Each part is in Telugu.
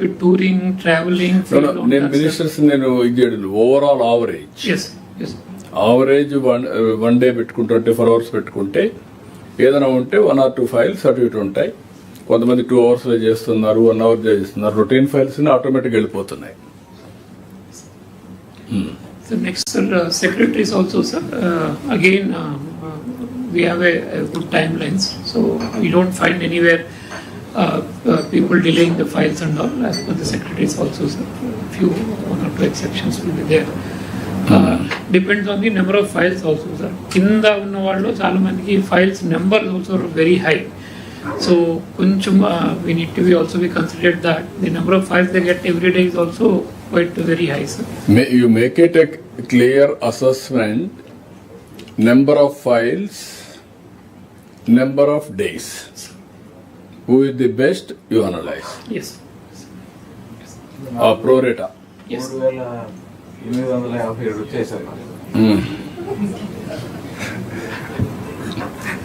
with touring, traveling. నేను మినిస్టర్స్ నేను ఇది overall average average one day పెట్టుకుంటే 24 hours పెట్టుకుంటే ఏదైనా ఉంటే 1 or 2 files అటు ఇటు ఉంటాయి. కొంతమంది 2 hours లో చేస్తున్నారు, 1 hour చేస్తున్నారు. రొటీన్ ఫైల్స్ ఆటోమేటిక్ వెళ్ళిపోతున్నాయి. So next, sir, secretaries also, sir. Again, we have a good timelines, so we don't find anywhere people delaying the files and all. As per the secretaries also, sir, few 1 or 2 exceptions will be there. Depends on the number of files also, sir. Kinda unna vallo chaala mandiki files number also very high. So koncham we need to be also be considered that the number of files they get every day is also quite very high, sir. You make it a clear assessment, number of files, number of days. Who is the best, you analyze. Yes. Pro rata. Yes. 3857 వచ్చేసారు.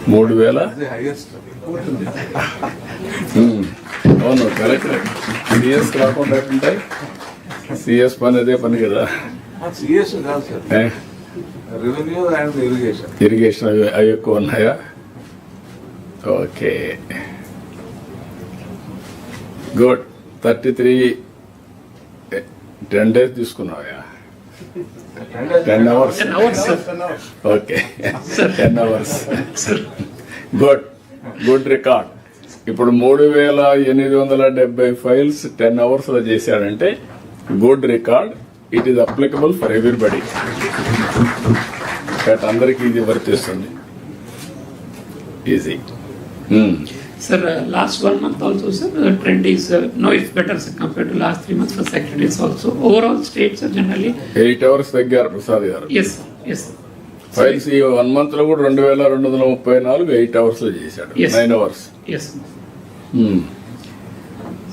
3000 అది హైయెస్ట్. అవును, కరెక్ట్. సిఎస్ రాకుండా ఉంటాయి. సిఎస్ పని అదే పని కదా. సిఎస్ కాదు సార్, రెవెన్యూ అండ్ ఇరిగేషన్ అవి ఎక్కువ ఉన్నాయా? Okay, good. 33 10 days తీసుకున్నావా? 10 hours. 10 hours, sir. Okay, 10 hours. Good record. ఇప్పుడు 3870 ఫైల్స్ 10 hours లో చేశాడంటే good record. It is applicable for everybody. But అందరికీ ఇది వర్తిస్తుంది. Easy. Sir, last 1 month also, sir, the trend is no, it's better, sir, compared to last 3 months for secretaries also. Overall states are generally 8 hours తగ్గారు Prasad గారు. yes. ఫైల్స్ ఈ 1 month లో కూడా 2234 8 hours లో చేశాడు. Yes. 9 hours. Yes.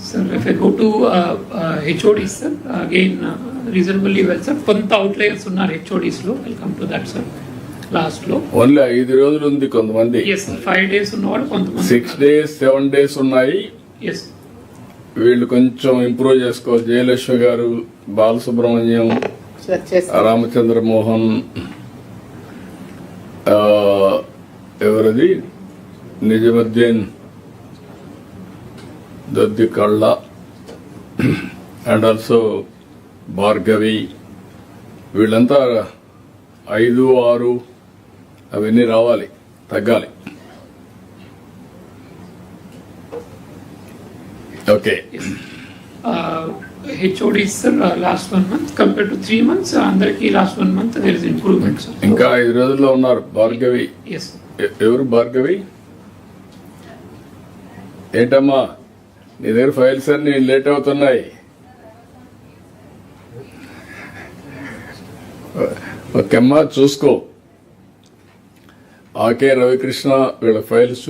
Sir, if I go to HODs, sir, again reasonably well, sir. కొంత outliers ఉన్నారు HODs లో. I'll come to that, sir. Last లో ఓన్లీ 5 రోజులు ఉంది కొంతమంది. 5 days ఉన్నవాడు కొంతమంది. 6 days 7 days ఉన్నాయి. వీళ్ళు కొంచెం ఇంప్రూవ్ చేసుకోవాలి. జయలక్ష్మి గారు, బాలసుబ్రహ్మణ్యం, రామచంద్ర మోహన్, ఎవరది నిజముద్దీన్, దద్ది కళ్ళ అండ్ ఆల్సో భార్గవి, వీళ్ళంతా 5, 6 అవన్నీ రావాలి, తగ్గాలి. Okay. HODs, sir, last 1 month compared to 3 months, అందరికి last 1 month there is improvement, sir. ఇంకా 5 రోజుల్లో ఉన్నారు. భార్గవి. Yes. ఎవరు భార్గవి? ఏంటమ్మా నీ దగ్గర ఫైల్స్ అన్ని లేట్ అవుతున్నాయి. ఓకేమ్మా, చూసుకో. ఆకే రవికృష్ణ వీళ్ళ ఫైల్స్